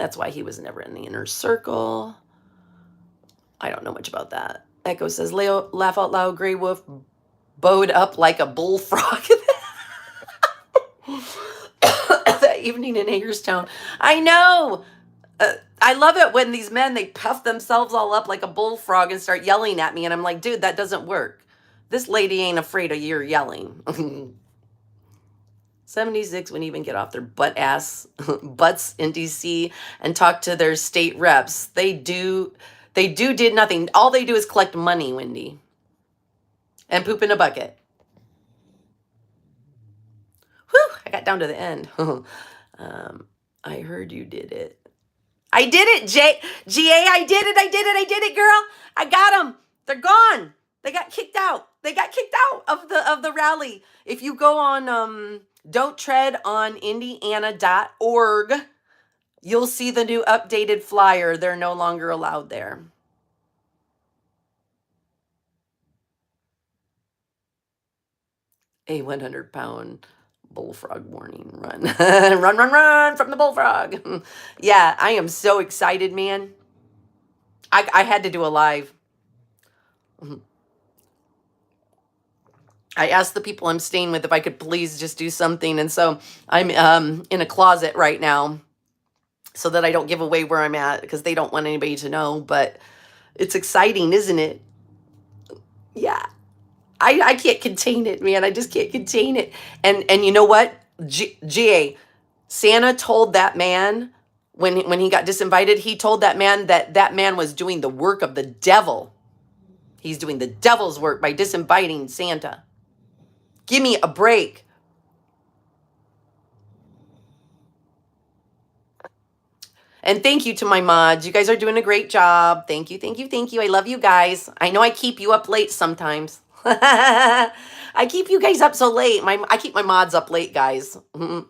That's why he was never in the inner circle. I don't know much about that. Echo says, Leo, laugh out loud, Grey Wolf bowed up like a bullfrog that evening in Hagerstown. I know. I love it when these men, they puff themselves all up like a bullfrog and start yelling at me. And I'm like, dude, that doesn't work. This lady ain't afraid of your yelling. 76 wouldn't even get off their butts in DC and talk to their state reps. They did nothing. All they do is collect money, Wendy, and poop in a bucket. Whew, I got down to the end. I heard you did it. I did it, GA. I did it, girl. I got them. They're gone. They got kicked out. They got kicked out of the rally. If you go on Don't Tread on Indiana.org, you'll see the new updated flyer. They're no longer allowed there. A 100-pound bullfrog warning. Run. run from the bullfrog. Yeah, I am so excited, man. I had to do a live. I asked the people I'm staying with if I could please just do something. And so I'm in a closet right now so that I don't give away where I'm at because they don't want anybody to know. But it's exciting, isn't it? Yeah. I can't contain it, man. I just can't contain it. And you know what? GA, Santa told that man when he got disinvited, he told that man that man was doing the work of the devil. He's doing the devil's work by disinviting Santa. Give me a break. And thank you to my mods. You guys are doing a great job. Thank you. I love you guys. I know I keep you up late sometimes. I keep you guys up so late. I keep my mods up late, guys. I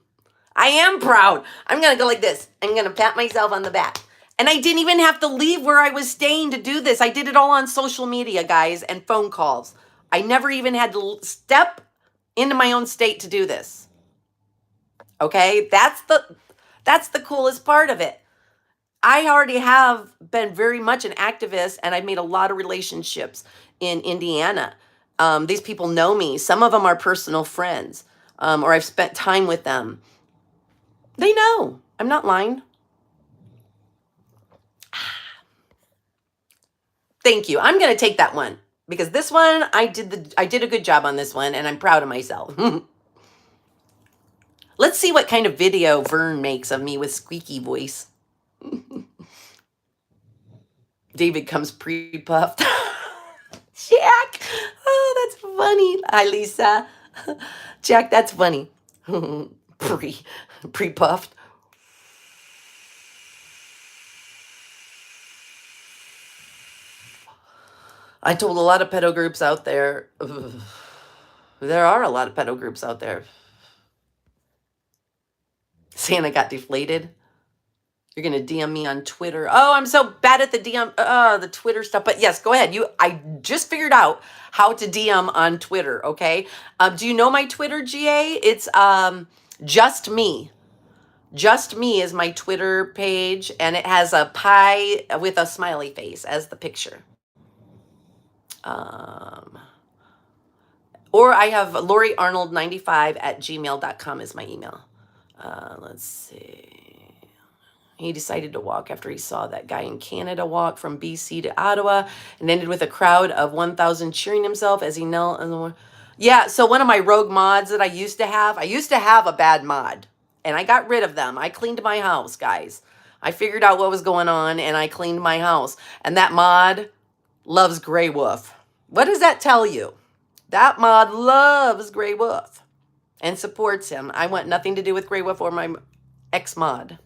am proud. I'm going to go like this. I'm going to pat myself on the back. And I didn't even have to leave where I was staying to do this. I did it all on social media, guys, and phone calls. I never even had to step into my own state to do this. Okay? That's the coolest part of it. I already have been very much an activist, and I've made a lot of relationships in Indiana. These people know me. Some of them are personal friends, or I've spent time with them. They know. I'm not lying. Thank you. I'm going to take that one because this one, I did a good job on this one, and I'm proud of myself. Let's see what kind of video Vern makes of me with squeaky voice. David comes pre-puffed. Jack. Oh, that's funny. Hi, Lisa. Jack, that's funny. Pre-puffed. I told a lot of pedo groups out there. There are a lot of pedo groups out there. Santa got deflated. You're going to DM me on Twitter. Oh, I'm so bad at the DM, the Twitter stuff. But yes, go ahead. I just figured out how to DM on Twitter, okay? Do you know my Twitter, GA? It's Just Me. Just Me is my Twitter page, and it has a pie with a smiley face as the picture. Or I have LoriArnold95@gmail.com is my email. Let's see. He decided to walk after he saw that guy in Canada walk from BC to Ottawa and ended with a crowd of 1,000 cheering himself as he knelt in the... Yeah, so one of my rogue mods that I used to have a bad mod, and I got rid of them. I cleaned my house, guys. I figured out what was going on, and I cleaned my house. And that mod loves Grey Wolf. What does that tell you? That mod loves Grey Wolf and supports him. I want nothing to do with Grey Wolf or my ex-mod.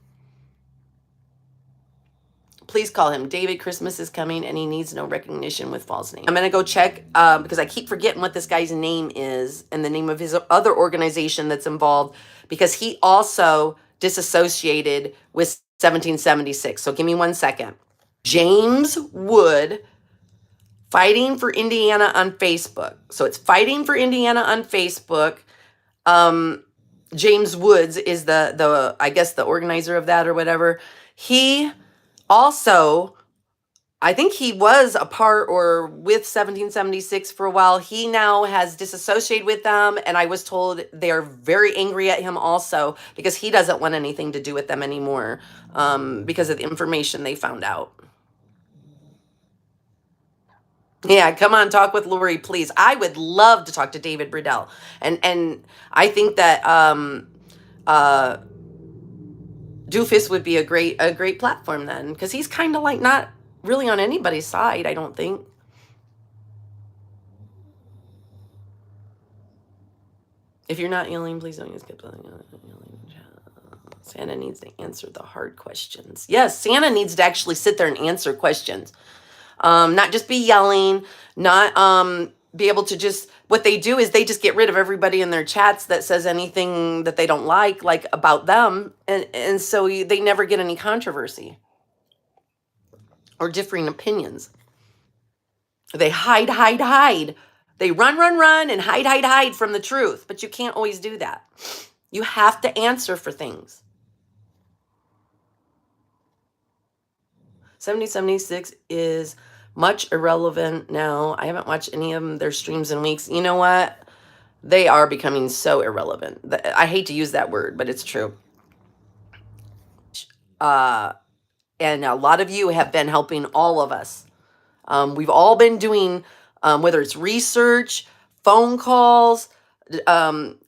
Please call him. David, Christmas is coming, and he needs no recognition with false name. I'm going to go check because I keep forgetting what this guy's name is and the name of his other organization that's involved, because he also disassociated with 1776. So give me 1 second. James Wood, Fighting for Indiana on Facebook. So it's Fighting for Indiana on Facebook. James Woods is the I guess the organizer of that or whatever. He also, I think he was a part or with 1776 for a while. He now has disassociated with them, and I was told they're very angry at him also because he doesn't want anything to do with them anymore, because of the information they found out. Yeah, come on, talk with Lori, please. I would love to talk to David Riddell, and I think that uh, Doofus would be a great platform then, because he's kind of like not really on anybody's side, I don't think. If you're not yelling, please don't use skip yelling. Santa needs to answer the hard questions. Yes, Santa needs to actually sit there and answer questions. Not just be yelling, not be able to just, what they do is they just get rid of everybody in their chats that says anything that they don't like about them, and so they never get any controversy or differing opinions. They hide. They run and hide from the truth, but you can't always do that. You have to answer for things. 7076 is much irrelevant now. I haven't watched any of their streams in weeks. You know what? They are becoming so irrelevant. I hate to use that word, but it's true. And a lot of you have been helping all of us. We've all been doing, whether it's research, phone calls,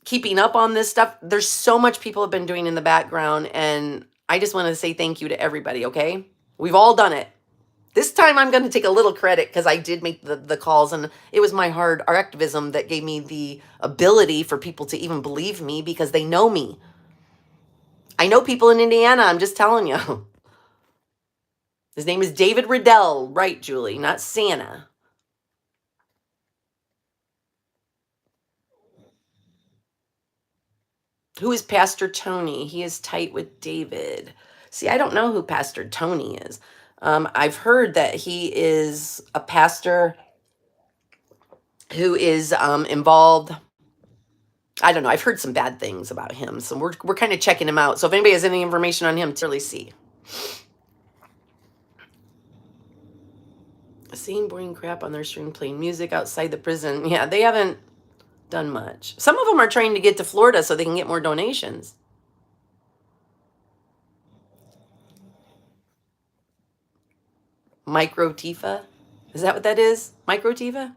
keeping up on this stuff. There's so much people have been doing in the background, and I just want to say thank you to everybody, okay? We've all done it. This time I'm going to take a little credit because I did make the calls, and it was my hard activism that gave me the ability for people to even believe me because they know me. I know people in Indiana, I'm just telling you. His name is David Riddell, right, Julie, not Santa. Who is Pastor Tony? He is tight with David. See, I don't know who Pastor Tony is. I've heard that he is a pastor who is involved. I don't know. I've heard some bad things about him, so we're kind of checking him out. So if anybody has any information on him, to really see. Seeing boring crap on their stream, playing music outside the prison. Yeah, they haven't done much. Some of them are trying to get to Florida so they can get more donations. Micro Tifa? Is that what that is? Micro Tifa?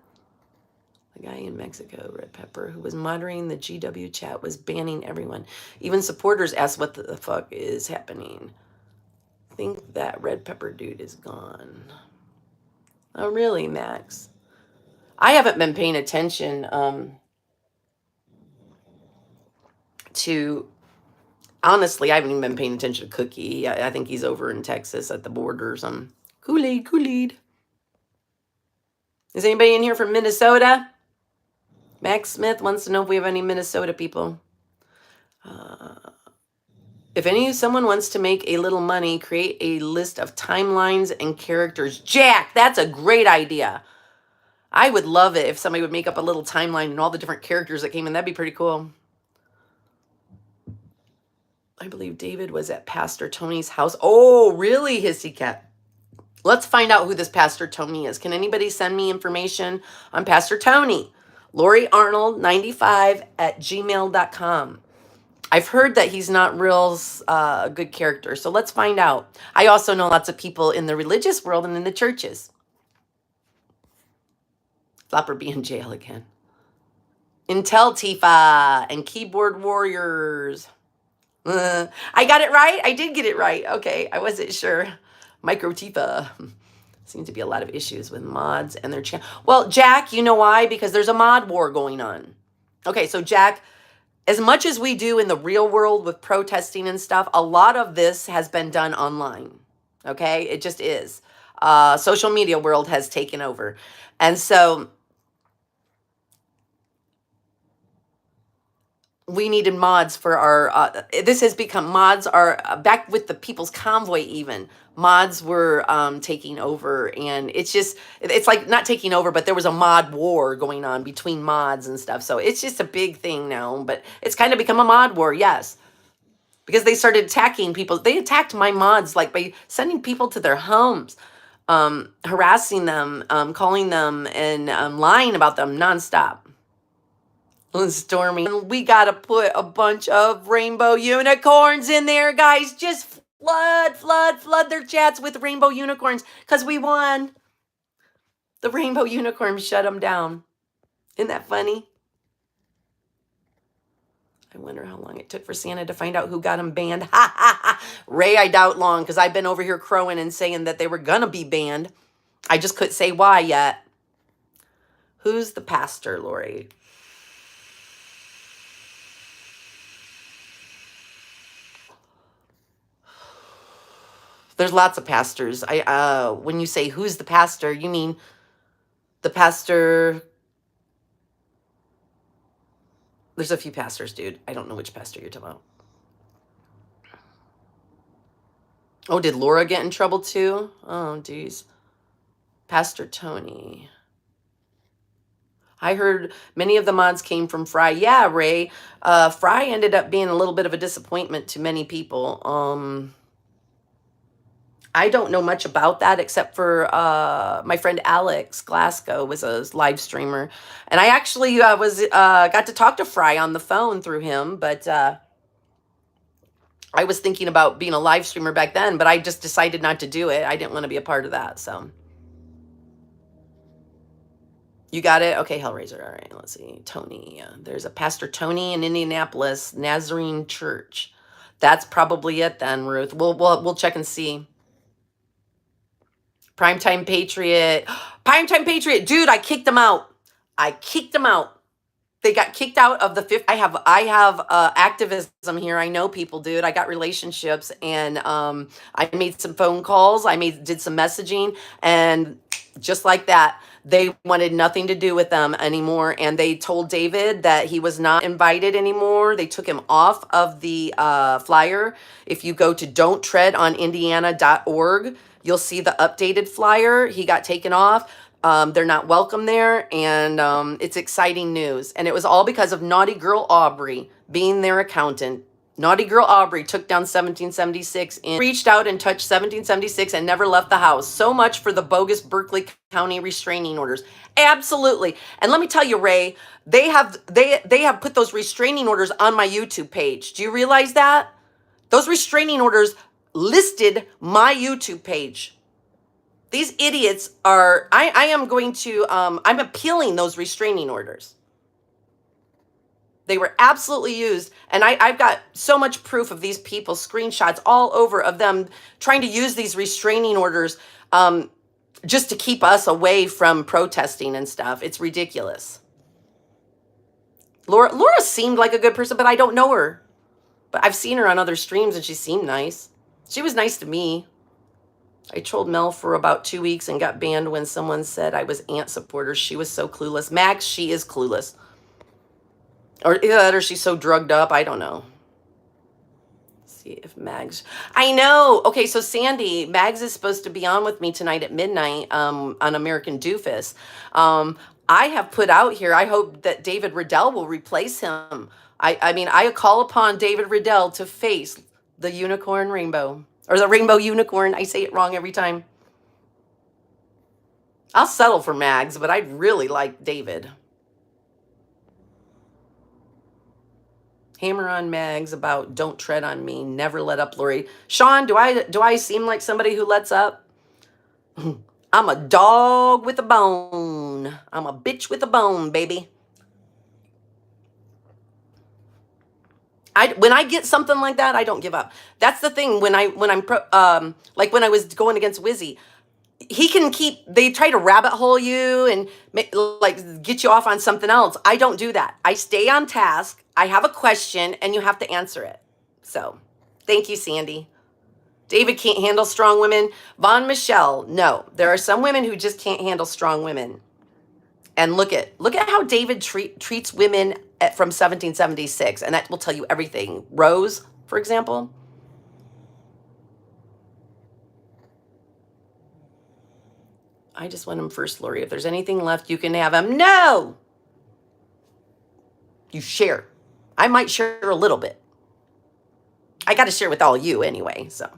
The guy in Mexico, Red Pepper, who was moderating the GW chat, was banning everyone. Even supporters asked what the fuck is happening. I think that Red Pepper dude is gone. Oh, really, Max? I haven't been paying attention to... Honestly, I haven't even been paying attention to Cookie. I think he's over in Texas at the border or something. Kool-Aid. Is anybody in here from Minnesota? Max Smith wants to know if we have any Minnesota people. If someone wants to make a little money, create a list of timelines and characters. Jack, that's a great idea. I would love it if somebody would make up a little timeline and all the different characters that came in. That'd be pretty cool. I believe David was at Pastor Tony's house. Oh, really, Hissy Cat? Let's find out who this Pastor Tony is. Can anybody send me information on Pastor Tony? LoriArnold95@gmail.com. I've heard that he's not real good character, so let's find out. I also know lots of people in the religious world and in the churches. Flopper be in jail again. Intel Tifa and Keyboard Warriors. I got it right? I did get it right. Okay, I wasn't sure. Micro Tifa. Seems to be a lot of issues with mods and their channel. Well, Jack, you know why? Because there's a mod war going on. Okay, so Jack, as much as we do in the real world with protesting and stuff, a lot of this has been done online. Okay, it just is. Social media world has taken over. And so we needed mods for our, this has become, mods are back with the People's Convoy even. Mods were taking over, and it's like not taking over, but there was a mod war going on between mods and stuff. So it's just a big thing now, but it's kind of become a mod war, yes. because they started attacking people. They attacked my mods like by sending people to their homes, harassing them, calling them, and lying about them nonstop. Stormy, we gotta put a bunch of rainbow unicorns in there, guys. Just flood their chats with rainbow unicorns because we won. The rainbow unicorn shut them down. Isn't that funny? I wonder how long it took for Santa to find out who got him banned. Ha ha ha. Ray, I doubt long because I've been over here crowing and saying that they were gonna be banned. I just couldn't say why yet. Who's the pastor, Lori? There's lots of pastors. When you say who's the pastor, you mean the pastor. There's a few pastors, dude. I don't know which pastor you're talking about. Oh, did Laura get in trouble too? Oh, geez. Pastor Tony. I heard many of the mods came from Fry. Yeah, Ray. Fry ended up being a little bit of a disappointment to many people. I don't know much about that except for my friend Alex Glasgow was a live streamer, and I actually got to talk to Fry on the phone through him. But I was thinking about being a live streamer back then, but I just decided not to do it. I didn't want to be a part of that. So you got it, okay, Hellraiser. All right, let's see. Tony, there's a Pastor Tony in Indianapolis Nazarene Church. That's probably it then, Ruth. We'll check and see. Primetime Patriot. Primetime Patriot. Dude, I kicked them out. They got kicked out of the fifth. I have activism here. I know people, dude. I got relationships, and I made some phone calls. Did some messaging, and just like that, they wanted nothing to do with them anymore. And they told David that he was not invited anymore. They took him off of the flyer. If you go to don'ttreadonindiana.org, you'll see the updated flyer. He got taken off. They're not welcome there, and it's exciting news. And it was all because of Naughty Girl Aubrey being their accountant. Naughty Girl Aubrey took down 1776 and reached out and touched 1776 and never left the house. So much for the bogus Berkeley County restraining orders. Absolutely. And let me tell you, Ray, they have put those restraining orders on my YouTube page. Do you realize that? Those restraining orders listed my YouTube page. These idiots are, I am going to, I'm appealing those restraining orders. They were absolutely used. And I've got so much proof of these people, screenshots all over of them trying to use these restraining orders just to keep us away from protesting and stuff. It's ridiculous. Laura seemed like a good person, but I don't know her. But I've seen her on other streams and she seemed nice. She was nice to me. I trolled Mel for about 2 weeks and got banned when someone said I was Ant supporter. She was so clueless. Max, she is clueless. Or she's so drugged up. I don't know. Let's see if Mags. I know. Okay, so Sandy, Mags is supposed to be on with me tonight at midnight on American Doofus. I have put out here, I hope that David Riddell will replace him. I mean, I call upon David Riddell to face the unicorn rainbow. Or the rainbow unicorn. I say it wrong every time. I'll settle for Mags, but I'd really like David. Hammer on Mags about don't tread on me. Never let up, Lori. Sean, do I seem like somebody who lets up? I'm a dog with a bone. I'm a bitch with a bone, baby. When I get something like that, I don't give up. That's the thing. When I'm like when I was going against Wizzy, they try to rabbit hole you and like get you off on something else. I don't do that. I stay on task. I have a question and you have to answer it. So thank you, Sandy. David can't handle strong women. Von Michelle, no. There are some women who just can't handle strong women. And look at how David treats women from 1776, and that will tell you everything. Rose, for example. I just want him first, Lori. If there's anything left, you can have him. No! You share. I might share a little bit. I got to share with all you anyway. So,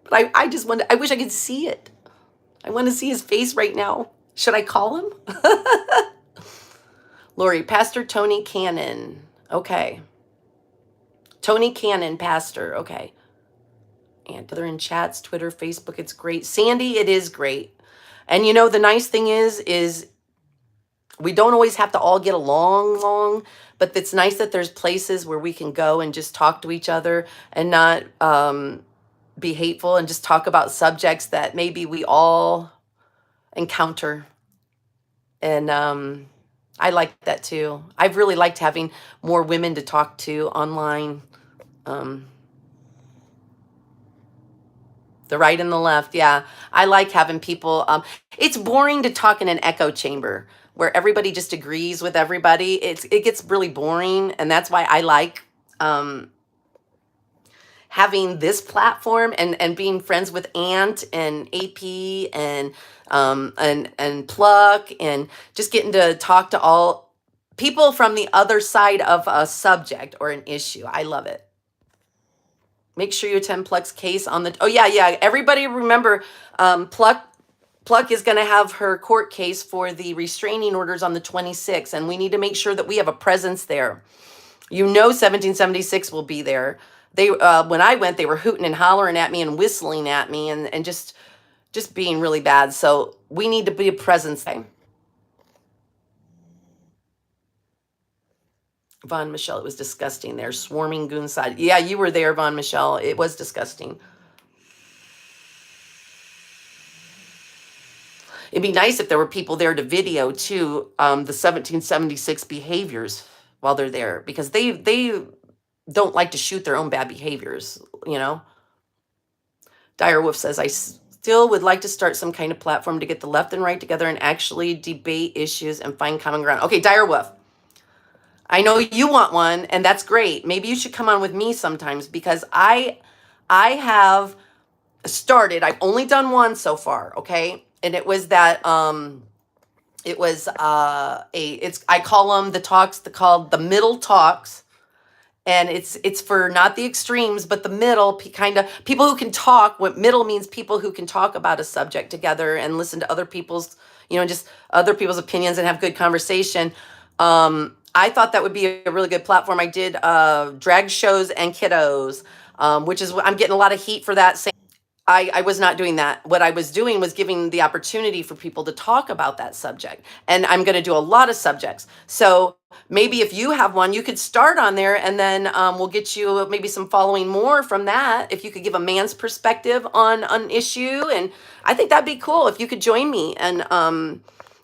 but I just want I wish I could see it. I want to see his face right now. Should I call him? Lori, Pastor Tony Cannon. Okay. Tony Cannon, Pastor. Okay. And other in chats, Twitter, Facebook, it's great. Sandy, it is great. And you know, the nice thing is we don't always have to all get along, but it's nice that there's places where we can go and just talk to each other and not be hateful and just talk about subjects that maybe we all encounter. And I like that too. I've really liked having more women to talk to online. The right and the left, yeah. I like having people. It's boring to talk in an echo chamber where everybody just agrees with everybody. It gets really boring, and that's why I like having this platform and being friends with Ant and AP and Pluck and just getting to talk to all people from the other side of a subject or an issue. I love it. Make sure you attend Pluck's case on the. Oh yeah. Everybody remember, Pluck is going to have her court case for the restraining orders on the 26th, and we need to make sure that we have a presence there. You know, 1776 will be there. They when I went, they were hooting and hollering at me and whistling at me and just being really bad. So we need to be a presence there. Von Michelle, it was disgusting there. Swarming goon side. Yeah, you were there, Von Michelle. It was disgusting. It'd be nice if there were people there to video too, the 1776 behaviors while they're there, because they don't like to shoot their own bad behaviors, you know. Dire Wolf says, I still would like to start some kind of platform to get the left and right together and actually debate issues and find common ground. Okay, Dire Wolf, I know you want one, and that's great. Maybe you should come on with me sometimes, because I have started. I've only done one so far, okay? And it was that it was I call them the talks, called the middle talks. And it's for not the extremes, but the middle kind of people who can talk. What middle means, people who can talk about a subject together and listen to other people's, just other people's opinions and have good conversation. I thought that would be a really good platform. I did drag shows and kiddos, which is, I'm getting a lot of heat for that. I was not doing that. What I was doing was giving the opportunity for people to talk about that subject. And I'm going to do a lot of subjects. So maybe if you have one, you could start on there, and then we'll get you maybe some following more from that. If you could give a man's perspective on an issue. And I think that'd be cool if you could join me. And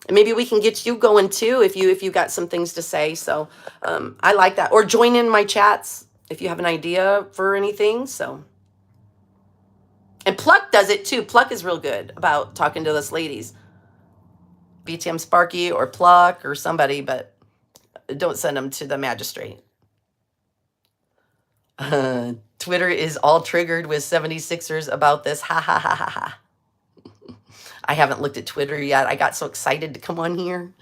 maybe we can get you going too if you got some things to say. So I like that. Or join in my chats if you have an idea for anything. So. And Pluck does it too. Pluck is real good about talking to us ladies. BTM Sparky or Pluck or somebody, but don't send them to the magistrate. Twitter is all triggered with 76ers about this. Ha ha ha ha ha. I haven't looked at Twitter yet. I got so excited to come on here.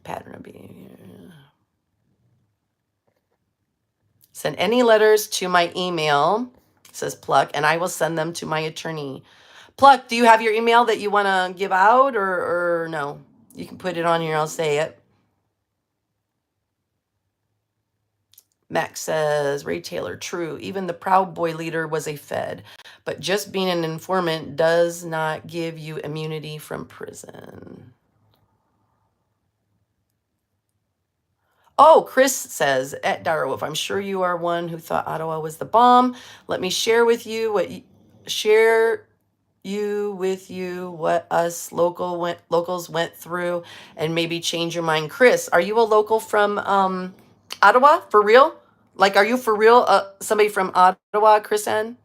Pattern of behavior. Send any letters to my email, says Pluck, and I will send them to my attorney. Pluck, do you have your email that you want to give out, or no? You can put it on here. I'll say it. Max says, Ray Taylor, true. Even the Proud Boy leader was a Fed, but just being an informant does not give you immunity from prison. Oh, Chris says, at Direwolf, I'm sure you are one who thought Ottawa was the bomb. Let me share with you what us locals went through, and maybe change your mind. Chris, are you a local from Ottawa, for real? Like, are you for real somebody from Ottawa, Chris N?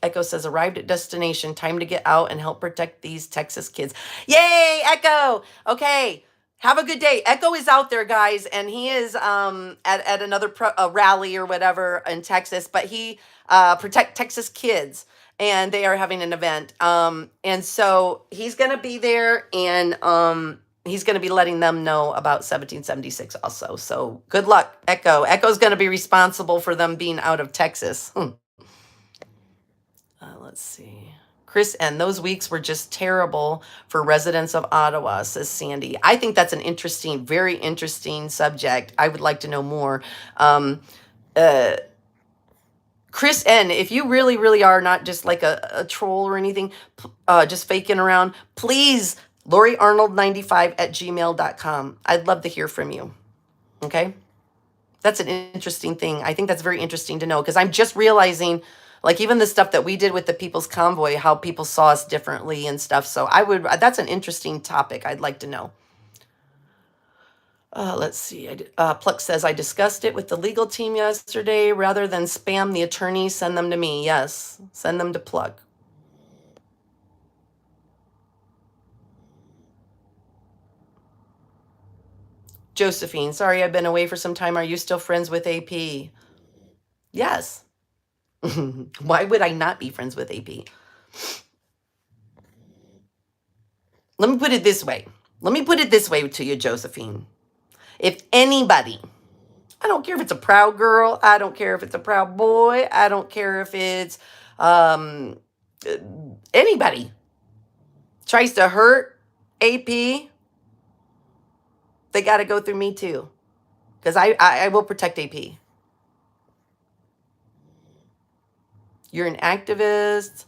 Echo says, arrived at destination. Time to get out and help protect these Texas kids. Yay, Echo. Okay, have a good day. Echo is out there, guys, and he is at another rally or whatever in Texas, but he protect Texas kids, and they are having an event. And so he's going to be there, and he's going to be letting them know about 1776 also. So good luck, Echo. Echo's going to be responsible for them being out of Texas. Let's see. Chris, and those weeks were just terrible for residents of Ottawa, says Sandy. I think that's an interesting, very interesting subject. I would like to know more. Chris N., if you really, really are not just like a troll or anything, just faking around, please, LoriArnold95@gmail.com. I'd love to hear from you. Okay? That's an interesting thing. I think that's very interesting to know because I'm just realizing, like, even the stuff that we did with the People's Convoy, how people saw us differently and stuff. So that's an interesting topic. I'd like to know. Let's see. Pluck says, I discussed it with the legal team yesterday. Rather than spam the attorney, send them to me. Yes, send them to Pluck. Josephine, sorry I've been away for some time. Are you still friends with AP? Yes. Why would I not be friends with AP? Let me put it this way. Let me put it this way to you, Josephine. If anybody, I don't care if it's a proud girl, I don't care if it's a proud boy, I don't care if it's anybody tries to hurt AP, they got to go through me too. Because I will protect AP. You're an activist.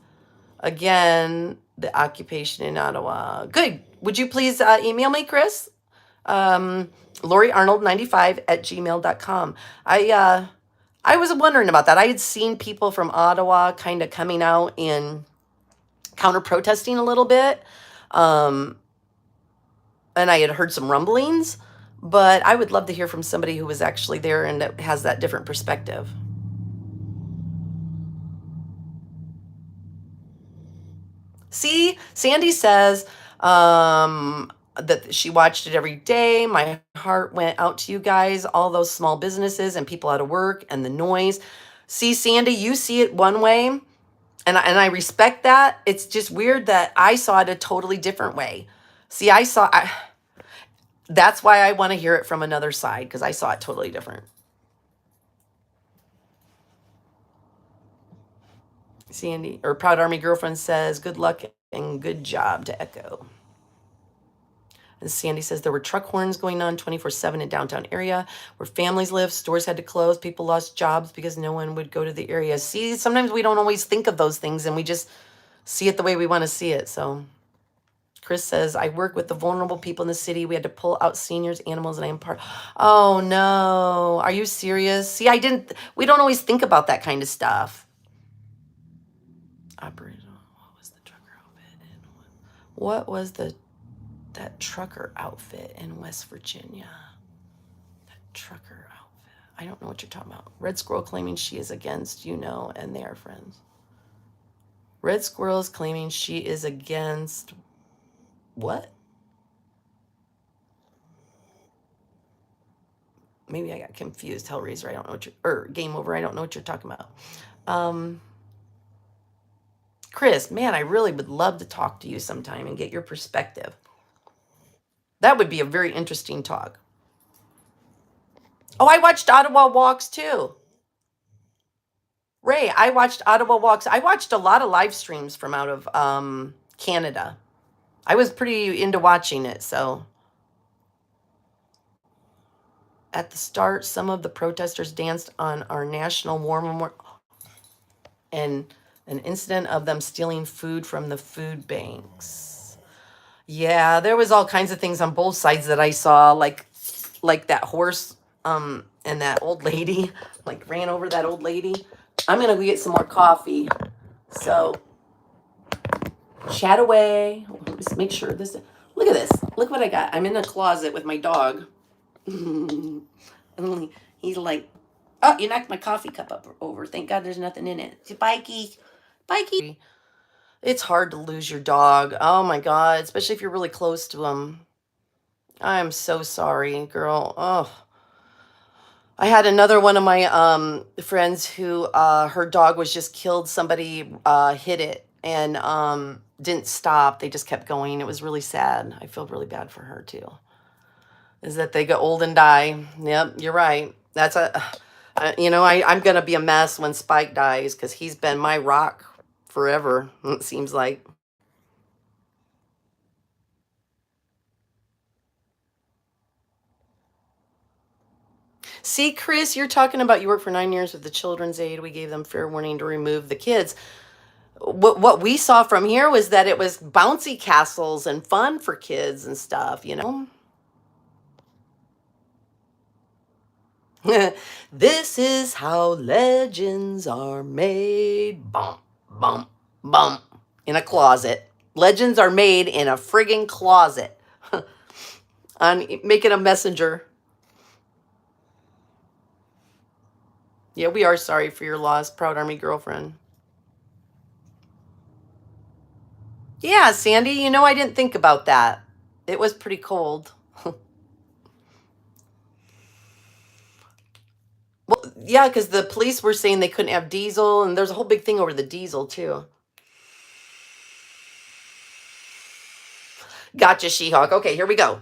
Again, the occupation in Ottawa. Good. Would you please email me, Chris? LoriArnold95@gmail.com. I was wondering about that. I had seen people from Ottawa kind of coming out and counter protesting a little bit. And I had heard some rumblings, but I would love to hear from somebody who was actually there and that has that different perspective. See, Sandy says that she watched it every day. My heart went out to you guys, all those small businesses and people out of work and the noise. See, Sandy, you see it one way, and I respect that. It's just weird that I saw it a totally different way. See, that's why I want to hear it from another side, because I saw it totally different. Sandy, or Proud Army Girlfriend says, good luck and good job to Echo. And Sandy says there were truck horns going on 24/7 in downtown area where families live, stores had to close, people lost jobs because no one would go to the area. See, sometimes we don't always think of those things and we just see it the way we want to see it. So Chris says, I work with the vulnerable people in the city. We had to pull out seniors, animals, and I am part. Oh no. Are you serious? See, we don't always think about that kind of stuff. Operator, what was the trucker outfit? What was that trucker outfit in West Virginia? That trucker outfit. I don't know what you're talking about. Red Squirrel claiming she is against, and they are friends. Red Squirrel is claiming she is against what? Maybe I got confused. Hellraiser, I don't know what Game Over, I don't know what you're talking about. Chris, man, I really would love to talk to you sometime and get your perspective. That would be a very interesting talk. Oh, I watched Ottawa Walks too. Ray, I watched Ottawa Walks. I watched a lot of live streams from out of Canada. I was pretty into watching it, so. At the start, some of the protesters danced on our National War Memorial and an incident of them stealing food from the food banks. Yeah, there was all kinds of things on both sides that I saw, like that horse and that old lady, like ran over that old lady. I'm gonna go get some more coffee. So chat away. Just make sure this. Look at this. Look what I got. I'm in a closet with my dog. He's like, oh, you knocked my coffee cup over. Thank God there's nothing in it. Bikey. It's hard to lose your dog. Oh my God, especially if you're really close to him. I'm so sorry, girl. Oh. I had another one of my friends who her dog was just killed. Somebody hit it, and didn't stop. They just kept going. It was really sad. I feel really bad for her too. Is that they get old and die. Yep, you're right. That's I'm going to be a mess when Spike dies because he's been my rock forever, it seems like. See, Chris, you're talking about you worked for 9 years with the Children's Aid. We gave them fair warning to remove the kids. What we saw from here was that it was bouncy castles and fun for kids and stuff, This is how legends are made. Bump, bump, bump. In a closet. Legends are made in a friggin' closet. On making a messenger. Yeah, we are sorry for your loss, Proud Army girlfriend. Yeah, Sandy, I didn't think about that. It was pretty cold. Well, yeah, because the police were saying they couldn't have diesel, and there's a whole big thing over the diesel, too. Gotcha, She-Hulk. Okay, here we go.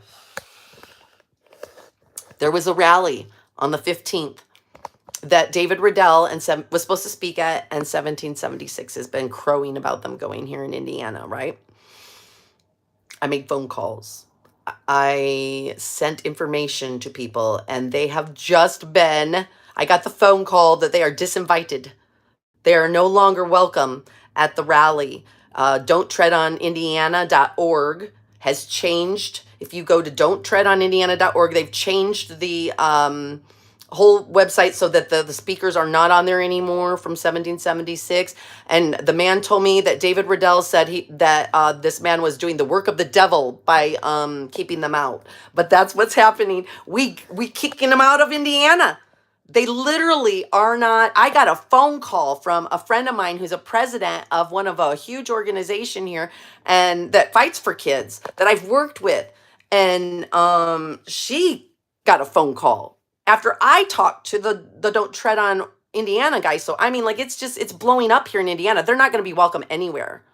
There was a rally on the 15th that David Riddell was supposed to speak at, and 1776 has been crowing about them going here in Indiana, right? I made phone calls. I sent information to people, and they have just been, I got the phone call that they are disinvited. They are no longer welcome at the rally. Don'tTreadOnIndiana.org has changed. If you go to Don'tTreadOnIndiana.org, they've changed the whole website so that the speakers are not on there anymore from 1776. And the man told me that David Riddell said that this man was doing the work of the devil by keeping them out. But that's what's happening. We kicking them out of Indiana. They literally are not. I got a phone call from a friend of mine who's a president of one of a huge organization here and that fights for kids that I've worked with. And she got a phone call after I talked to the Don't Tread on Indiana guy. So, I mean, like, it's blowing up here in Indiana. They're not going to be welcome anywhere.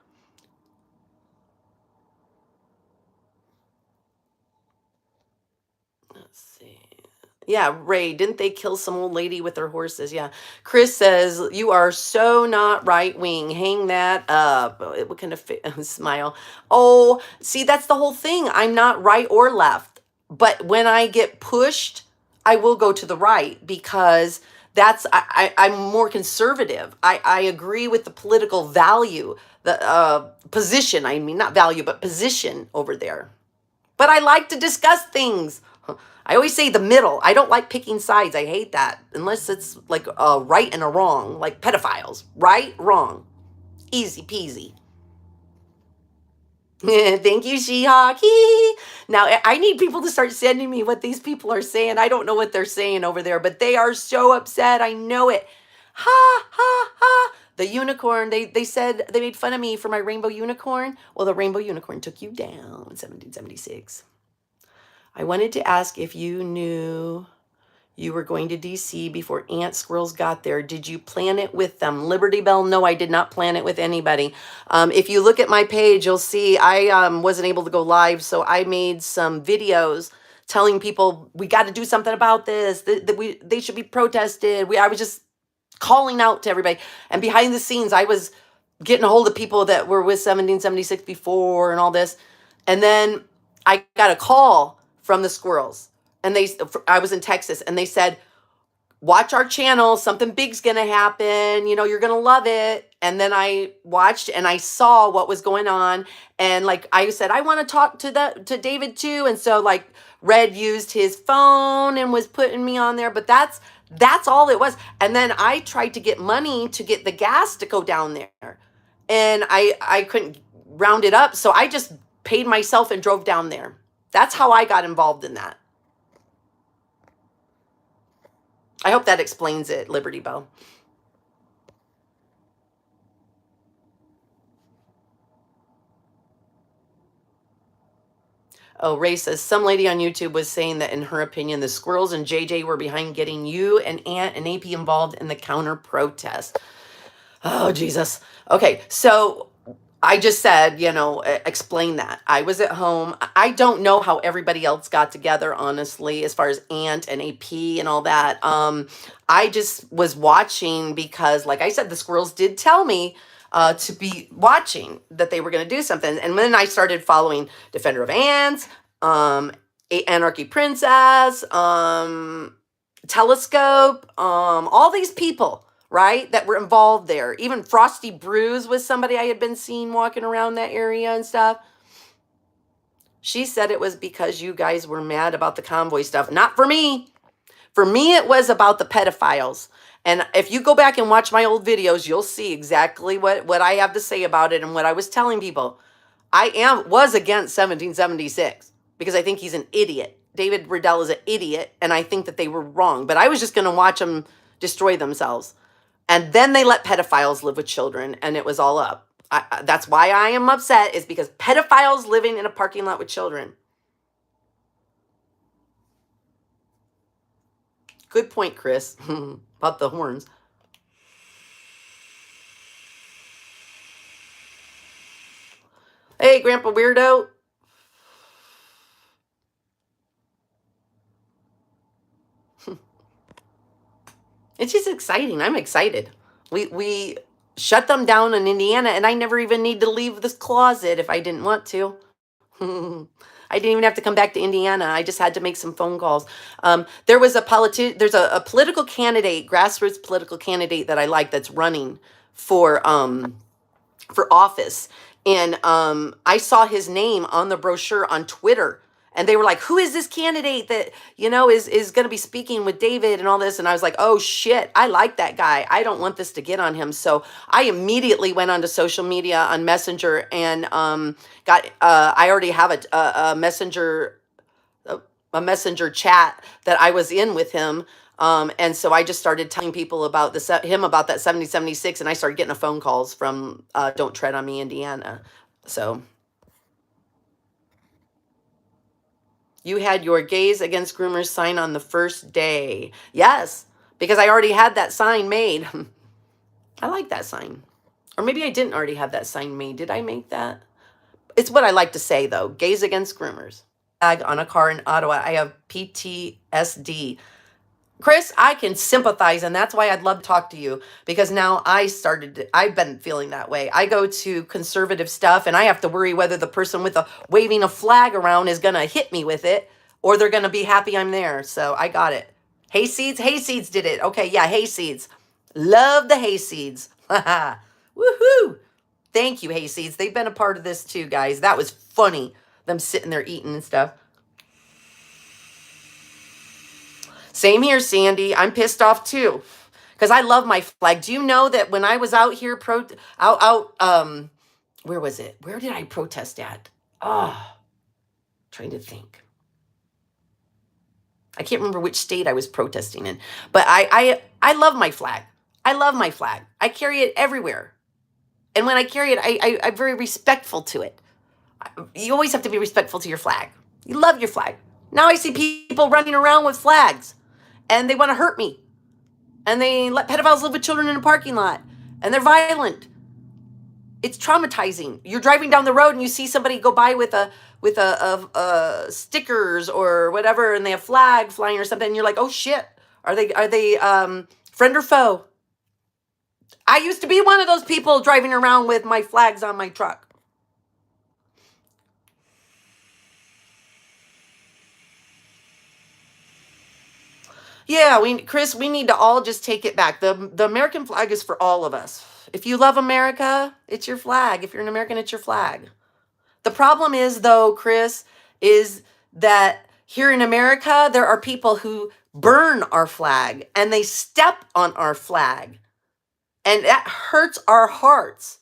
Let's see. Yeah, Ray, didn't they kill some old lady with her horses? Yeah. Chris says, you are so not right wing. Hang that up. What kind of smile? Oh, see, that's the whole thing. I'm not right or left. But when I get pushed, I will go to the right because I'm more conservative. I agree with the political value, the position. I mean, not value, but position over there. But I like to discuss things. I always say the middle. I don't like picking sides. I hate that. Unless it's like a right and a wrong, like pedophiles. Right, wrong. Easy peasy. Thank you, She-Hulk. Now, I need people to start sending me what these people are saying. I don't know what they're saying over there, but they are so upset. I know it. Ha, ha, ha. The unicorn, they said they made fun of me for my rainbow unicorn. Well, the rainbow unicorn took you down in 1776. I wanted to ask if you knew you were going to DC before Ant Squirrels got there. Did you plan it with them? Liberty Bell, no, I did not plan it with anybody. If you look at my page, you'll see I wasn't able to go live, so I made some videos telling people we got to do something about this, that they should be protested. I was just calling out to everybody. And behind the scenes, I was getting a hold of people that were with 1776 before and all this. And then I got a call from the squirrels. And I was in Texas, and they said, watch our channel. Something big's going to happen. You're going to love it. And then I watched and I saw what was going on. And like I said, I want to talk to David too. And so like Red used his phone and was putting me on there, but that's all it was. And then I tried to get money to get the gas to go down there. And I couldn't round it up. So I just paid myself and drove down there. That's how I got involved in that. I hope that explains it, Liberty Bell. Oh, Ray says, some lady on YouTube was saying that in her opinion, the squirrels and JJ were behind getting you and Ant and AP involved in the counter protest. Oh, Jesus. Okay, so I just said, explain that. I was at home. I don't know how everybody else got together, honestly, as far as Aunt and AP and all that. I just was watching because, like I said, the squirrels did tell me to be watching that they were going to do something. And then I started following Defender of Ants, Anarchy Princess, Telescope, all these people, right, that were involved there. Even Frosty Bruise was somebody I had been seeing walking around that area and stuff. She said it was because you guys were mad about the convoy stuff. Not for me. For me, it was about the pedophiles. And if you go back and watch my old videos, you'll see exactly what I have to say about it and what I was telling people. Was against 1776 because I think he's an idiot. David Riddell is an idiot, and I think that they were wrong. But I was just going to watch them destroy themselves. And then they let pedophiles live with children, and it was all up. That's why I am upset, is because pedophiles living in a parking lot with children. Good point, Chris, about the horns. Hey, Grandpa Weirdo. It's just exciting. I'm excited. We shut them down in Indiana, and I never even need to leave this closet if I didn't want to. I didn't even have to come back to Indiana. I just had to make some phone calls. There was there's a political candidate, grassroots political candidate that I like that's running for office. And I saw his name on the brochure on Twitter. And they were like, who is this candidate that, is going to be speaking with David and all this? And I was like, oh, shit, I like that guy. I don't want this to get on him. So I immediately went onto social media on Messenger and I already have a Messenger chat that I was in with him. And so I just started telling people about him about that 7076, and I started getting phone calls from Don't Tread on Me, Indiana. So you had your Gays Against Groomers sign on the first day. Yes, because I already had that sign made. I like that sign. Or maybe I didn't already have that sign made. Did I make that? It's what I like to say, though. Gays Against Groomers. On a car in Ottawa. I have PTSD. Chris, I can sympathize, and that's why I'd love to talk to you, because now I've been feeling that way. I go to conservative stuff, and I have to worry whether the person with waving a flag around is going to hit me with it, or they're going to be happy I'm there. So I got it. Hayseeds did it. Okay, yeah, Hayseeds. Love the Hayseeds. Woohoo! Thank you, Hayseeds. They've been a part of this too, guys. That was funny, them sitting there eating and stuff. Same here, Sandy. I'm pissed off too, because I love my flag. Do you know that when I was out here where was it? Where did I protest at? Trying to think. I can't remember which state I was protesting in, but I love my flag. I love my flag. I carry it everywhere, and when I carry it, I'm very respectful to it. You always have to be respectful to your flag. You love your flag. Now I see people running around with flags, and they want to hurt me. And they let pedophiles live with children in a parking lot. And they're violent. It's traumatizing. You're driving down the road and you see somebody go by with a stickers or whatever, and they have flag flying or something, and you're like, oh shit. Are they friend or foe? I used to be one of those people driving around with my flags on my truck. Yeah, Chris, we need to all just take it back. The American flag is for all of us. If you love America, it's your flag. If you're an American, it's your flag. The problem is, though, Chris, is that here in America, there are people who burn our flag and they step on our flag. And that hurts our hearts,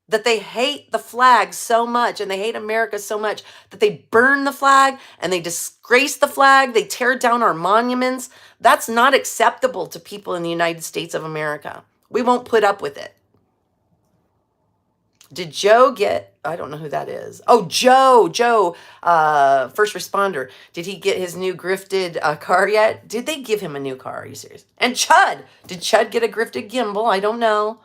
that they hate the flag so much and they hate America so much that they burn the flag and they disgrace the flag. They tear down our monuments. That's not acceptable to people in the United States of America. We won't put up with it. Did Joe I don't know who that is. Oh, Joe, first responder. Did he get his new grifted car yet? Did they give him a new car? Are you serious? And Chud, did Chud get a grifted gimbal? I don't know.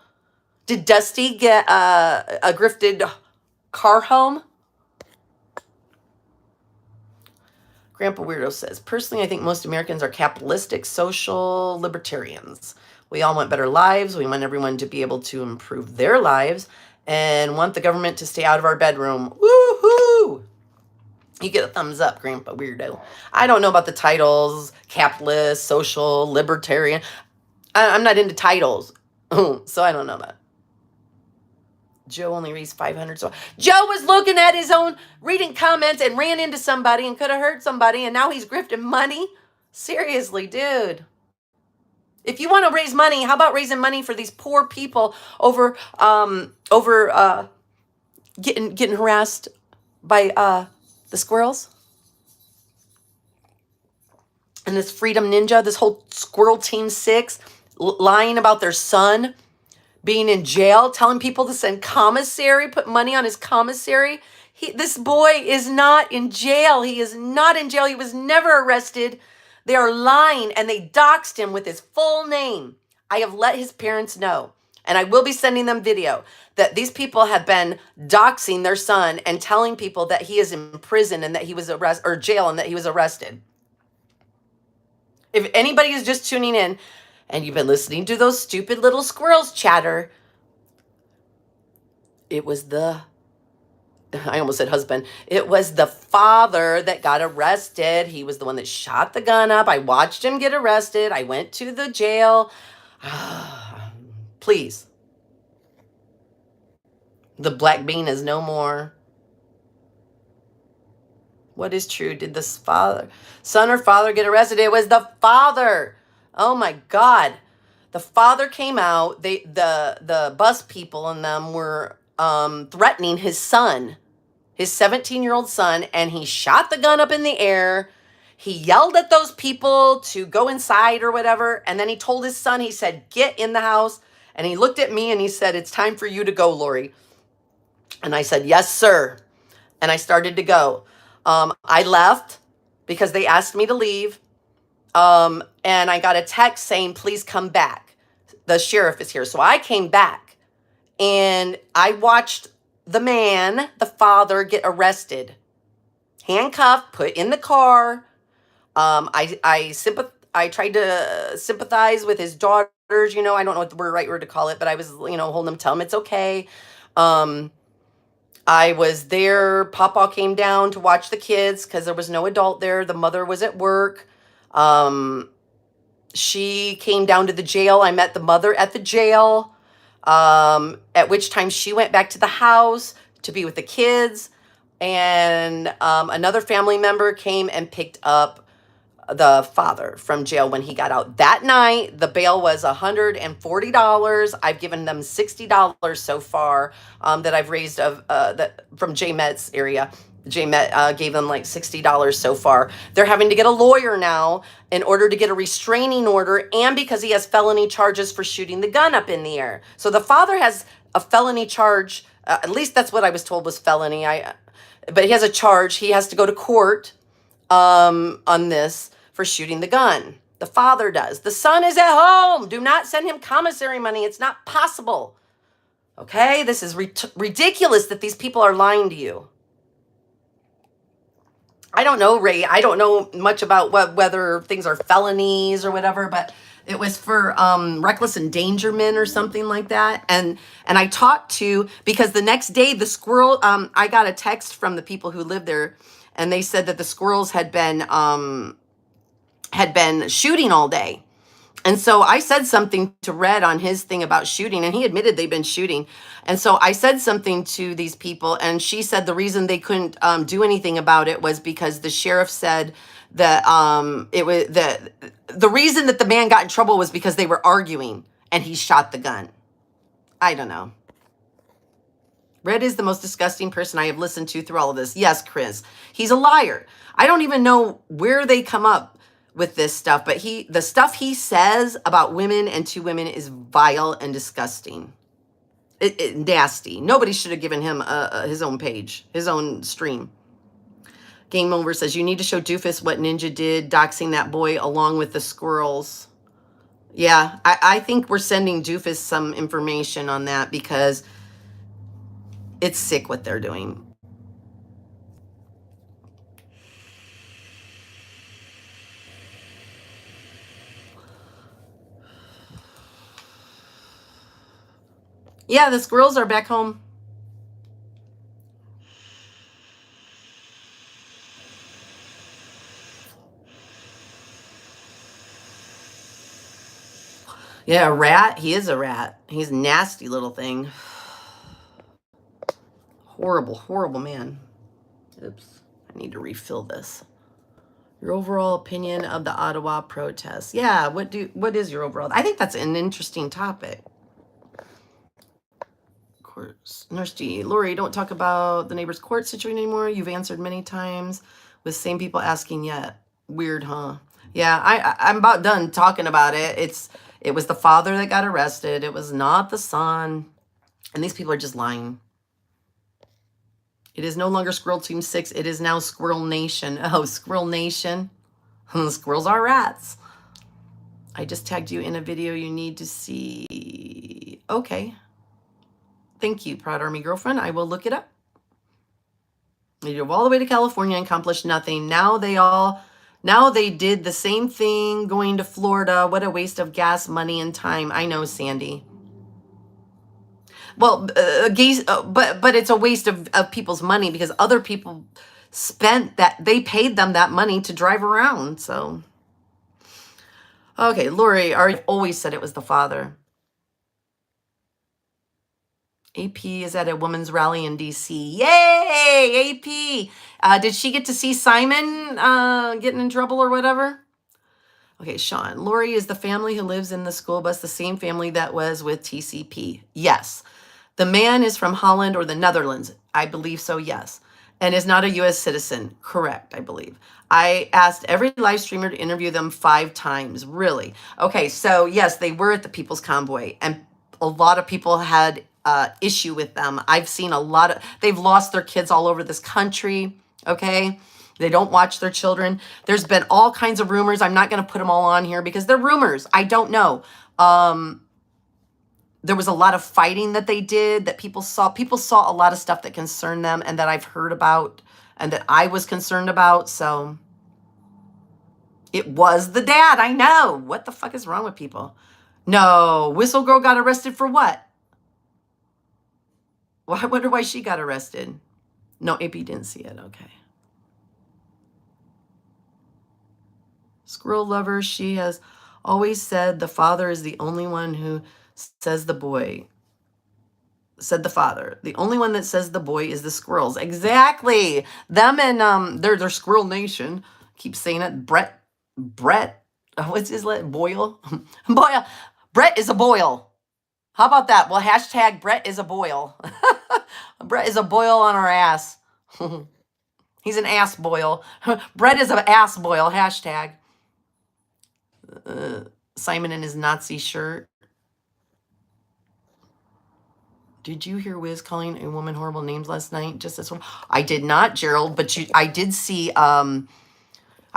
Did Dusty get a grifted car home? Grandpa Weirdo says, personally, I think most Americans are capitalistic, social libertarians. We all want better lives. We want everyone to be able to improve their lives and want the government to stay out of our bedroom. Woohoo! You get a thumbs up, Grandpa Weirdo. I don't know about the titles, capitalist, social, libertarian. I'm not into titles, so I don't know that. Joe only reads 500. So Joe was looking at his own reading comments and ran into somebody and could have hurt somebody, and now he's grifting money. Seriously, dude. If you want to raise money, how about raising money for these poor people over getting harassed by the squirrels? And this Freedom Ninja, this whole Squirrel Team 6 lying about their son being in jail, telling people to send commissary, put money on his commissary. This boy is not in jail. He is not in jail. He was never arrested. They are lying, and they doxed him with his full name. I have let his parents know, and I will be sending them video, that these people have been doxing their son and telling people that he is in prison and that he was jail and that he was arrested. If anybody is just tuning in and you've been listening to those stupid little squirrels chatter, it was I almost said husband. It was the father that got arrested. He was the one that shot the gun up. I watched him get arrested. I went to the jail. Please. The black bean is no more. What is true? Did the son or father get arrested? It was the father. Oh my God. The father came out. The bus people and them were threatening his son, his 17-year-old son, and he shot the gun up in the air. He yelled at those people to go inside or whatever. And then he told his son, he said, get in the house. And he looked at me and he said, it's time for you to go, Lori. And I said, yes, sir. And I started to go. I left because they asked me to leave. And I got a text saying, please come back. The sheriff is here. So I came back and I watched the father, get arrested, handcuffed, put in the car. I tried to sympathize with his daughters. I don't know what the right word to call it, but I was, holding them, tell them it's okay. I was there. Papa came down to watch the kids because there was no adult there. The mother was at work. She came down to the jail. I met the mother at the jail, at which time she went back to the house to be with the kids. And another family member came and picked up the father from jail when he got out. That night, the bail was $140. I've given them $60 so far that I've raised from J Met's area. J Met gave them like $60 so far. They're having to get a lawyer now in order to get a restraining order, and because he has felony charges for shooting the gun up in the air. So the father has a felony charge. At least that's what I was told was felony. But he has a charge. He has to go to court on this for shooting the gun. The father does. The son is at home. Do not send him commissary money. It's not possible. Okay? This is ridiculous that these people are lying to you. I don't know, Ray. I don't know much about whether things are felonies or whatever, but it was for reckless endangerment or something like that. And I talked to, because the next day the squirrel, I got a text from the people who live there, and they said that the squirrels had been shooting all day. And so I said something to Red on his thing about shooting, and he admitted they've been shooting. And so I said something to these people, and she said the reason they couldn't do anything about it was because the sheriff said that the reason that the man got in trouble was because they were arguing, and he shot the gun. I don't know. Red is the most disgusting person I have listened to through all of this. Yes, Chris, he's a liar. I don't even know where they come up with this stuff, but the stuff he says about women and to women is vile and disgusting. Nasty. Nobody should have given him his own page, his own stream. Game Over says, you need to show Doofus what Ninja did, doxing that boy along with the squirrels. Yeah, I think we're sending Doofus some information on that because it's sick what they're doing. Yeah, the squirrels are back home. Yeah, a rat. He is a rat. He's a nasty little thing. Horrible, horrible man. Oops. I need to refill this. Your overall opinion of the Ottawa protests. Yeah, what is your overall? I think that's an interesting topic. Of course. Nurse G. Lori, don't talk about the neighbor's court situation anymore. You've answered many times with same people asking yet. Weird, huh? Yeah, I'm about done talking about it. It was the father that got arrested. It was not the son. And these people are just lying. It is no longer Squirrel Team 6. It is now Squirrel Nation. Oh, Squirrel Nation. Squirrels are rats. I just tagged you in a video you need to see. Okay. Thank you, Proud Army Girlfriend. I will look it up. They drove all the way to California and accomplished nothing. Now they did the same thing going to Florida. What a waste of gas, money, and time. I know, Sandy. Well, but it's a waste of people's money because other people they paid them that money to drive around. So, okay, Lori, I always said it was the father. AP is at a women's rally in DC. Yay, AP! Did she get to see Simon getting in trouble or whatever? Okay, Sean. Lori is the family who lives in the school bus, the same family that was with TCP. Yes. The man is from Holland or the Netherlands. I believe so, yes. And is not a U.S. citizen. Correct, I believe. I asked every live streamer to interview them 5 times. Really? Okay, so yes, they were at the People's Convoy. And a lot of people had issue with them. I've seen they've lost their kids all over this country. Okay? They don't watch their children. There's been all kinds of rumors. I'm not going to put them all on here because they're rumors. I don't know. There was a lot of fighting that they did that people saw. People saw a lot of stuff that concerned them and that I've heard about and that I was concerned about. So it was the dad. I know. What the fuck is wrong with people? No, Whistle Girl got arrested for what? Well, I wonder why she got arrested. No, AP didn't see it. Okay. Squirrel lover, she has always said the father is the only one who says the boy. Said the father. The only one that says the boy is the squirrels. Exactly. Them and they're Squirrel Nation. Keep saying it. Brett. What's his Boyle? Boyle. Brett is a boil. How about that? Well, hashtag Brett is a boil. Brett is a boil on our ass. He's an ass boil. Brett is an ass boil. Hashtag. Simon in his Nazi shirt. Did you hear Wiz calling a woman horrible names last night? Just as well. I did not, Gerald, but I did see. I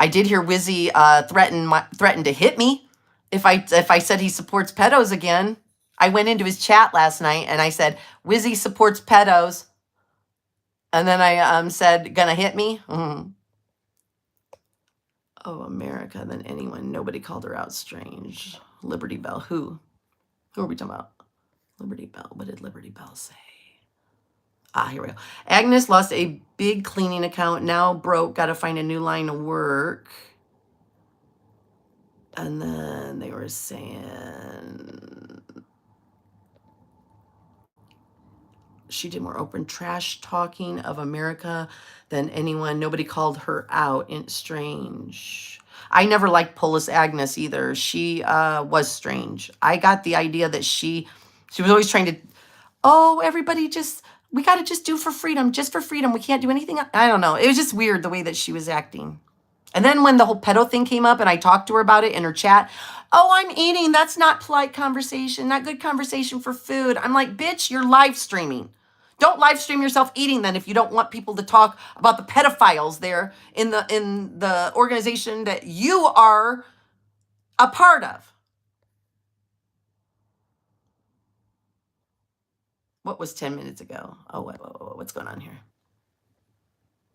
did hear Wizzy threaten to hit me if I said he supports pedos again. I went into his chat last night and I said Wizzy supports pedos, and then I said gonna hit me. Mm-hmm. Oh, America, than anyone. Nobody called her out strange. Liberty Bell. Who are we talking about? Liberty Bell. What did Liberty Bell say? Here we go. Agnes lost a big cleaning account. Now broke. Got to find a new line of work. And then they were saying she did more open trash talking of America than anyone. Nobody called her out. It's strange. I never liked Polis Agnes either. She was strange. I got the idea that she was always trying to, everybody we got to just do for freedom, just for freedom. We can't do anything. I don't know. It was just weird the way that she was acting. And then when the whole pedo thing came up and I talked to her about it in her chat, I'm eating. That's not polite conversation, not good conversation for food. I'm like, bitch, you're live streaming. Don't live stream yourself eating then if you don't want people to talk about the pedophiles there in the organization that you are a part of. What was 10 minutes ago? Oh, what's going on here?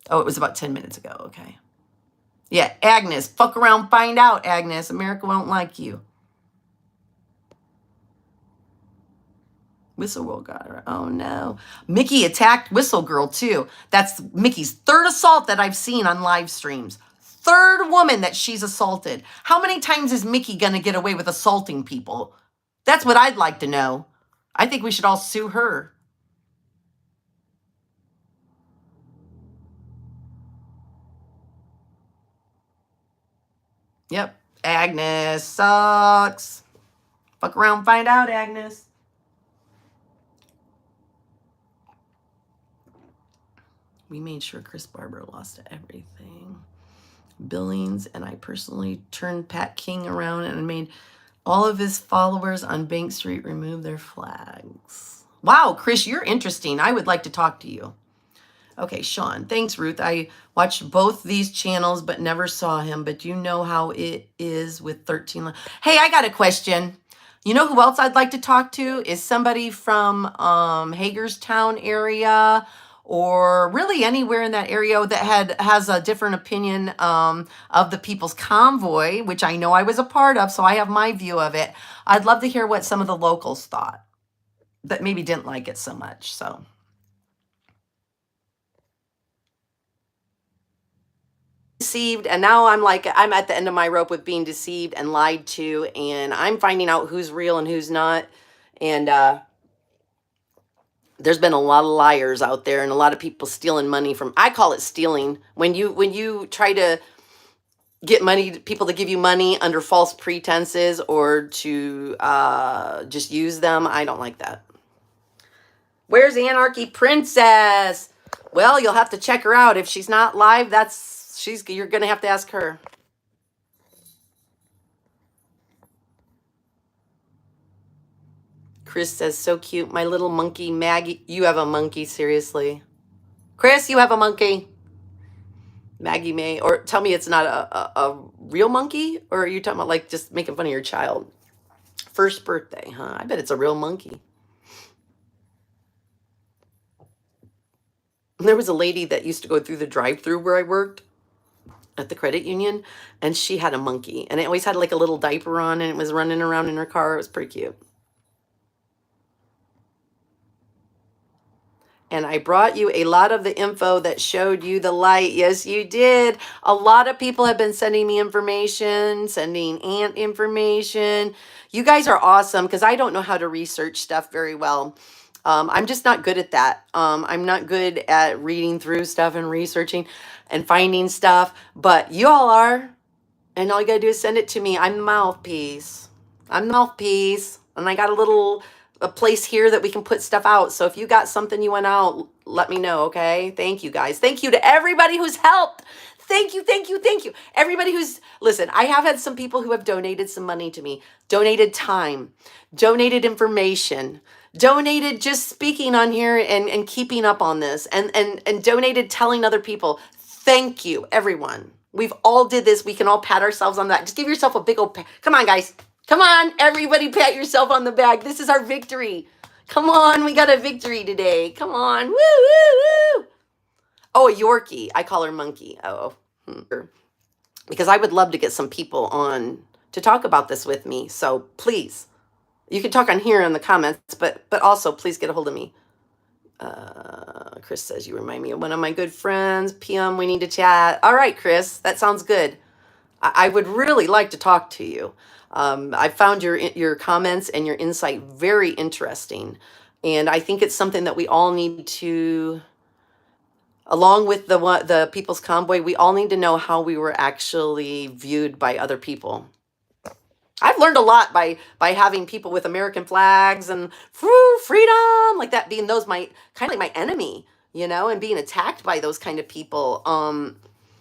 Oh, it was about 10 minutes ago. Okay. Yeah, Agnes. Fuck around, find out, Agnes. America won't like you. Whistle Girl got her. Oh no. Mickey attacked Whistle Girl too. That's Mickey's third assault that I've seen on live streams. Third woman that she's assaulted. How many times is Mickey gonna get away with assaulting people? That's what I'd like to know. I think we should all sue her. Yep. Agnes sucks. Fuck around, find out, Agnes. We made sure Chris Barber lost everything. Billings, and I personally turned Pat King around and made all of his followers on Bank Street remove their flags. Wow, Chris, you're interesting. I would like to talk to you. Okay, Sean. Thanks, Ruth. I watched both these channels but never saw him. But you know how it is with 13. Hey, I got a question. You know who else I'd like to talk to is somebody from Hagerstown area, or really anywhere in that area that has a different opinion of the People's Convoy, which I know I was a part of, so I have my view of it. I'd love to hear what some of the locals thought that maybe didn't like it so much. So. Deceived, and now I'm at the end of my rope with being deceived and lied to, and I'm finding out who's real and who's not. And there's been a lot of liars out there and a lot of people stealing money from, I call it stealing, when you try to get money, people to give you money under false pretenses or to just use them. I don't like that. Where's Anarchy Princess? Well, you'll have to check her out. If she's not live, you're gonna have to ask her. Chris says, so cute. My little monkey, Maggie. You have a monkey, seriously. Chris, you have a monkey. Maggie May. Or tell me it's not a real monkey? Or are you talking about like just making fun of your child? First birthday, huh? I bet it's a real monkey. There was a lady that used to go through the drive-through where I worked at the credit union, and she had a monkey, and it always had like a little diaper on, and it was running around in her car. It was pretty cute. And I brought you a lot of the info that showed you the light. Yes, you did. A lot of people have been sending me information, sending Aunt information. You guys are awesome because I don't know how to research stuff very well. I'm just not good at that. I'm not good at reading through stuff and researching and finding stuff, but you all are. And all you got to do is send it to me. I'm the mouthpiece. I'm the mouthpiece. And I got a place here that we can put stuff out. So if you got something you want out, let me know, okay? Thank you, guys. Thank you to everybody who's helped. Thank you, thank you, thank you. Everybody listen, I have had some people who have donated some money to me, donated time, donated information, donated just speaking on here and keeping up on this, and donated telling other people. Thank you, everyone. We've all did this. We can all pat ourselves on that. Just give yourself a big old pat. Come on, guys. Come on, everybody pat yourself on the back. This is our victory. Come on, we got a victory today. Come on. Woo, woo, woo. Oh, a Yorkie. I call her Monkey. Oh. Because I would love to get some people on to talk about this with me. So please, you can talk on here in the comments, but also please get a hold of me. Chris says, you remind me of one of my good friends. PM, we need to chat. All right, Chris, that sounds good. I would really like to talk to you. I found your comments and your insight very interesting. And I think it's something that we all need to, along with the People's Convoy, we all need to know how we were actually viewed by other people. I've learned a lot by having people with American flags and freedom like that, being those kind of like my enemy, and being attacked by those kind of people.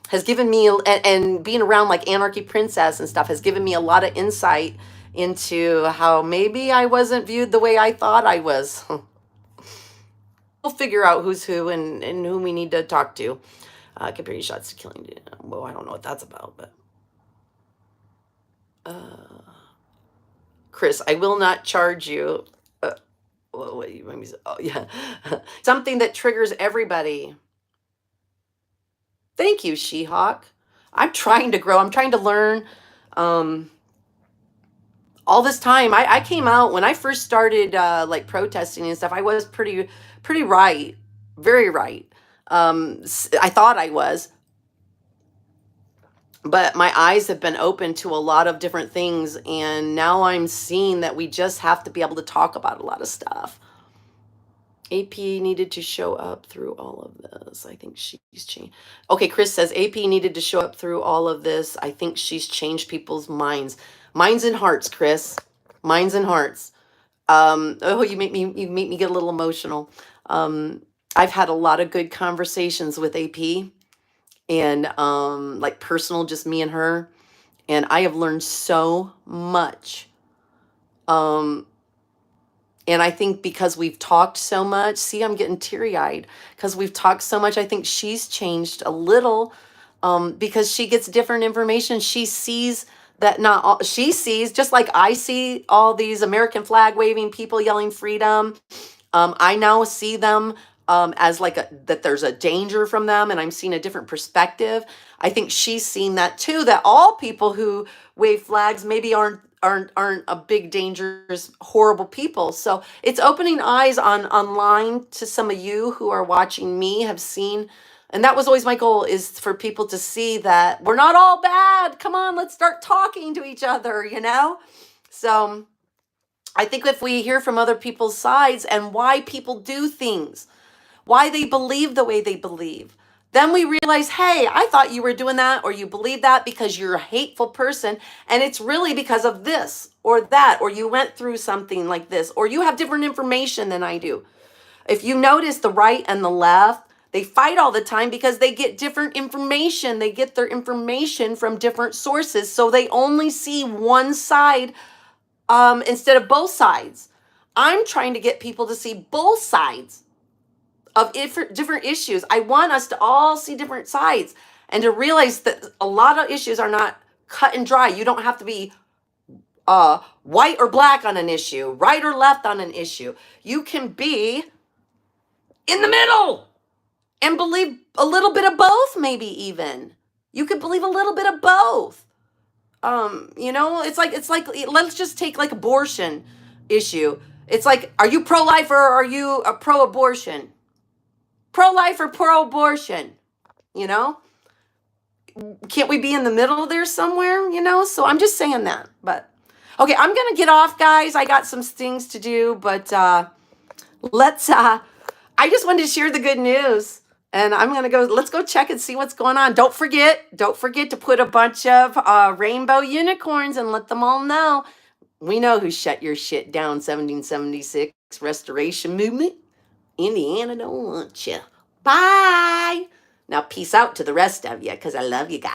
Has given me, and being around like Anarchy Princess and stuff has given me a lot of insight into how maybe I wasn't viewed the way I thought I was. We'll figure out who's who and whom we need to talk to. Compare your shots to killing. Well, I don't know what that's about, but. Chris, I will not charge you. what you made me say? Oh, yeah. Something that triggers everybody. Thank you, She-Hawk. I'm trying to grow. I'm trying to learn. Um, all this time, I came out when I first started like protesting and stuff. I was pretty right, very right. I thought I was, but my eyes have been open to a lot of different things, and now I'm seeing that we just have to be able to talk about a lot of stuff. AP needed to show up through all of this. I think she's changed. Okay, Chris says AP needed to show up through all of this. I think she's changed people's minds and hearts, Chris. Minds and hearts. Oh, you make me get a little emotional. I've had a lot of good conversations with AP, and like personal, just me and her, and I have learned so much. Um, and I think because we've talked so much, see, I'm getting teary eyed because we've talked so much. I think she's changed a little, because she gets different information. She sees that not all, she sees, just like I see all these American flag waving people yelling freedom. I now see them as like that there's a danger from them, and I'm seeing a different perspective. I think she's seen that too, that all people who wave flags maybe aren't a big, dangerous, horrible people. So it's opening eyes on online to some of you who are watching me have seen. And that was always my goal, is for people to see that we're not all bad. Come on, let's start talking to each other, you know? So I think if we hear from other people's sides and why people do things, why they believe the way they believe, then we realize, hey, I thought you were doing that or you believe that because you're a hateful person, and it's really because of this or that, or you went through something like this, or you have different information than I do. If you notice, the right and the left, they fight all the time because they get different information. They get their information from different sources, so they only see one side instead of both sides. I'm trying to get people to see both sides of different issues. I want us to all see different sides and to realize that a lot of issues are not cut and dry. You don't have to be white or black on an issue, right or left on an issue. You can be in the middle and believe a little bit of both, maybe even. You could believe a little bit of both. It's like let's just take like abortion issue. It's like, are you pro-life or are you a pro-abortion? Pro-life or pro-abortion, you know? Can't we be in the middle there somewhere, you know? So I'm just saying that. But okay, I'm gonna get off, guys. I got some things to do, but let's I just wanted to share the good news. And I'm gonna go, let's go check and see what's going on. Don't forget to put a bunch of rainbow unicorns and let them all know. We know who shut your shit down, 1776 Restoration Movement. Indiana don't want you. Bye. Now peace out to the rest of you, because I love you guys.